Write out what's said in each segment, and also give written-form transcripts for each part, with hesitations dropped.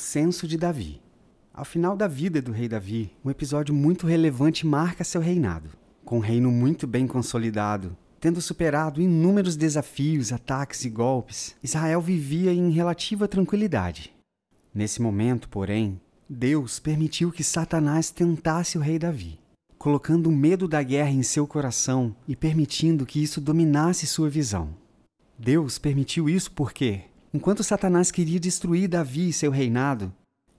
censo de Davi. Ao final da vida do rei Davi, um episódio muito relevante marca seu reinado. Com um reino muito bem consolidado, tendo superado inúmeros desafios, ataques e golpes, Israel vivia em relativa tranquilidade. Nesse momento, porém, Deus permitiu que Satanás tentasse o rei Davi, colocando o medo da guerra em seu coração e permitindo que isso dominasse sua visão. Deus permitiu isso porque, enquanto Satanás queria destruir Davi e seu reinado,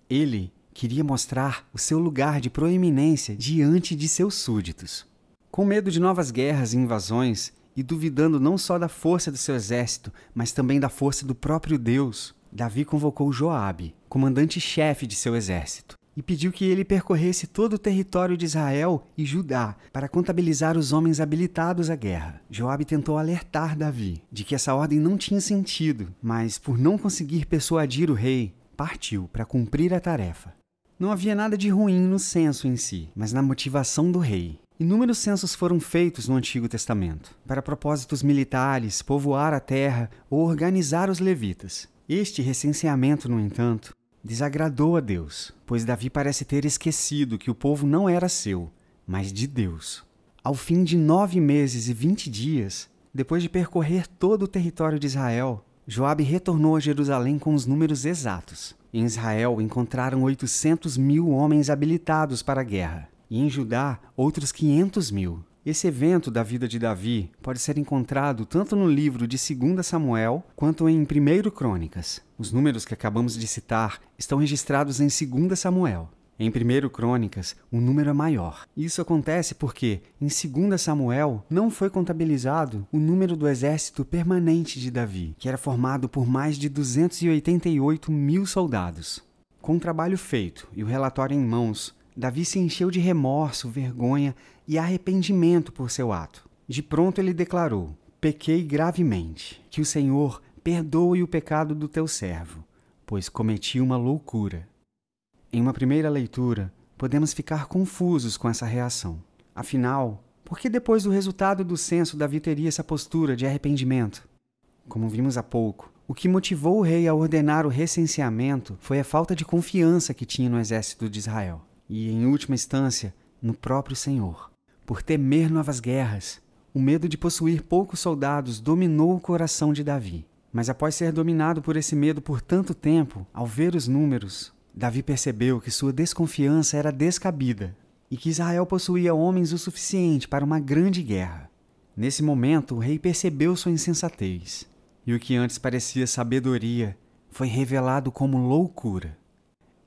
ele queria mostrar o seu lugar de proeminência diante de seus súditos. Com medo de novas guerras e invasões, e duvidando não só da força do seu exército, mas também da força do próprio Deus, Davi convocou Joabe, comandante-chefe de seu exército, e pediu que ele percorresse todo o território de Israel e Judá para contabilizar os homens habilitados à guerra. Joabe tentou alertar Davi de que essa ordem não tinha sentido, mas por não conseguir persuadir o rei, partiu para cumprir a tarefa. Não havia nada de ruim no censo em si, mas na motivação do rei. Inúmeros censos foram feitos no Antigo Testamento, para propósitos militares, povoar a terra ou organizar os levitas. Este recenseamento, no entanto, desagradou a Deus, pois Davi parece ter esquecido que o povo não era seu, mas de Deus. Ao fim de 9 meses e 20 dias, depois de percorrer todo o território de Israel, Joabe retornou a Jerusalém com os números exatos. Em Israel encontraram 800.000 homens habilitados para a guerra, e em Judá outros 500.000. Esse evento da vida de Davi pode ser encontrado tanto no livro de 2 Samuel quanto em 1 Crônicas. Os números que acabamos de citar estão registrados em 2 Samuel. Em 1 Crônicas, o número é maior. Isso acontece porque, em 2 Samuel, não foi contabilizado o número do exército permanente de Davi, que era formado por mais de 288.000 soldados. Com o trabalho feito e o relatório em mãos, Davi se encheu de remorso, vergonha e arrependimento por seu ato. De pronto ele declarou: "Pequei gravemente, que o Senhor perdoe o pecado do teu servo, pois cometi uma loucura." Em uma primeira leitura, podemos ficar confusos com essa reação. Afinal, por que depois do resultado do censo Davi teria essa postura de arrependimento? Como vimos há pouco, o que motivou o rei a ordenar o recenseamento foi a falta de confiança que tinha no exército de Israel. E, em última instância, no próprio Senhor. Por temer novas guerras, o medo de possuir poucos soldados dominou o coração de Davi. Mas após ser dominado por esse medo por tanto tempo, ao ver os números, Davi percebeu que sua desconfiança era descabida e que Israel possuía homens o suficiente para uma grande guerra. Nesse momento, o rei percebeu sua insensatez, e o que antes parecia sabedoria foi revelado como loucura.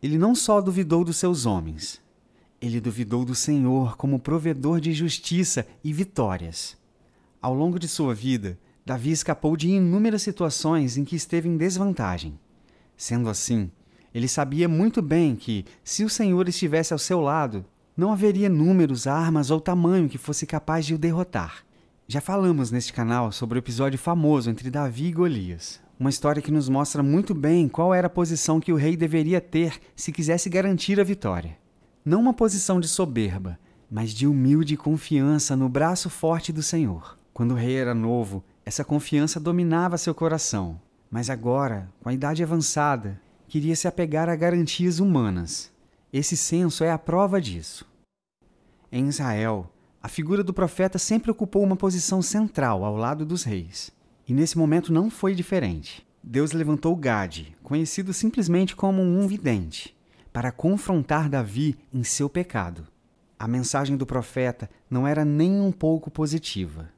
Ele não só duvidou dos seus homens, ele duvidou do Senhor como provedor de justiça e vitórias. Ao longo de sua vida, Davi escapou de inúmeras situações em que esteve em desvantagem. Sendo assim, ele sabia muito bem que, se o Senhor estivesse ao seu lado, não haveria números, armas ou tamanho que fosse capaz de o derrotar. Já falamos neste canal sobre o episódio famoso entre Davi e Golias. Uma história que nos mostra muito bem qual era a posição que o rei deveria ter se quisesse garantir a vitória. Não uma posição de soberba, mas de humilde confiança no braço forte do Senhor. Quando o rei era novo, essa confiança dominava seu coração. Mas agora, com a idade avançada, queria se apegar a garantias humanas. Esse censo é a prova disso. Em Israel, a figura do profeta sempre ocupou uma posição central ao lado dos reis. E nesse momento não foi diferente. Deus levantou Gade, conhecido simplesmente como um vidente, para confrontar Davi em seu pecado. A mensagem do profeta não era nem um pouco positiva.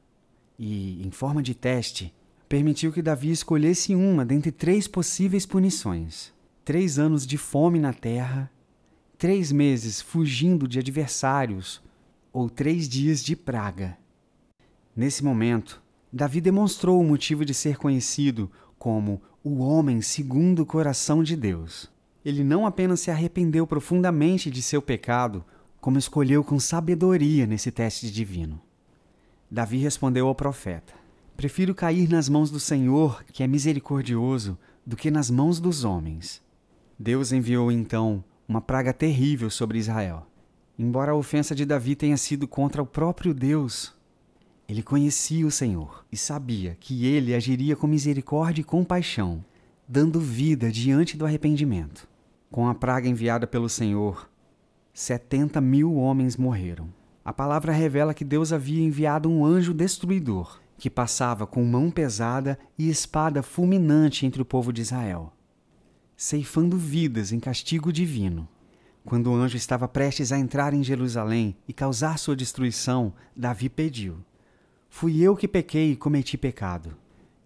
E, em forma de teste, permitiu que Davi escolhesse uma dentre 3 possíveis punições: 3 anos de fome na terra, 3 meses fugindo de adversários ou 3 dias de praga. Nesse momento, Davi demonstrou o motivo de ser conhecido como o homem segundo o coração de Deus. Ele não apenas se arrependeu profundamente de seu pecado, como escolheu com sabedoria nesse teste divino. Davi respondeu ao profeta: "Prefiro cair nas mãos do Senhor, que é misericordioso, do que nas mãos dos homens." Deus enviou então uma praga terrível sobre Israel. Embora a ofensa de Davi tenha sido contra o próprio Deus, ele conhecia o Senhor e sabia que ele agiria com misericórdia e compaixão, dando vida diante do arrependimento. Com a praga enviada pelo Senhor, 70.000 homens morreram. A palavra revela que Deus havia enviado um anjo destruidor, que passava com mão pesada e espada fulminante entre o povo de Israel, ceifando vidas em castigo divino. Quando o anjo estava prestes a entrar em Jerusalém e causar sua destruição, Davi pediu: "Fui eu que pequei e cometi pecado.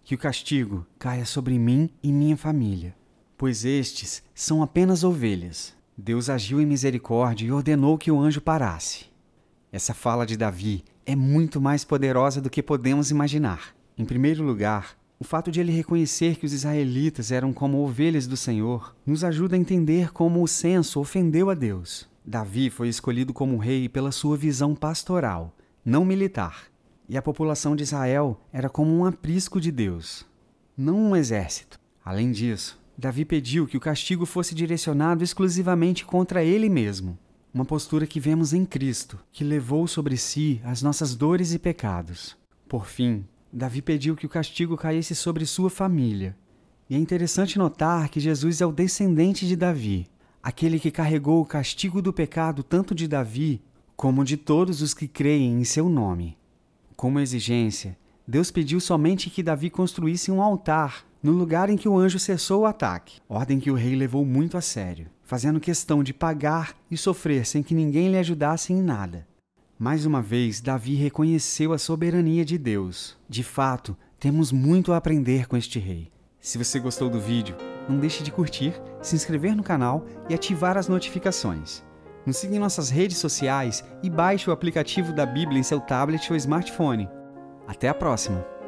Que o castigo caia sobre mim e minha família, pois estes são apenas ovelhas." Deus agiu em misericórdia e ordenou que o anjo parasse. Essa fala de Davi é muito mais poderosa do que podemos imaginar. Em primeiro lugar, o fato de ele reconhecer que os israelitas eram como ovelhas do Senhor nos ajuda a entender como o censo ofendeu a Deus. Davi foi escolhido como rei pela sua visão pastoral, não militar, e a população de Israel era como um aprisco de Deus, não um exército. Além disso, Davi pediu que o castigo fosse direcionado exclusivamente contra ele mesmo, uma postura que vemos em Cristo, que levou sobre si as nossas dores e pecados. Por fim, Davi pediu que o castigo caísse sobre sua família. E é interessante notar que Jesus é o descendente de Davi, aquele que carregou o castigo do pecado tanto de Davi como de todos os que creem em seu nome. Como exigência, Deus pediu somente que Davi construísse um altar no lugar em que o anjo cessou o ataque, ordem que o rei levou muito a sério, fazendo questão de pagar e sofrer sem que ninguém lhe ajudasse em nada. Mais uma vez, Davi reconheceu a soberania de Deus. De fato, temos muito a aprender com este rei. Se você gostou do vídeo, não deixe de curtir, se inscrever no canal e ativar as notificações. Nos siga em nossas redes sociais e baixe o aplicativo da Bíblia em seu tablet ou smartphone. Até a próxima!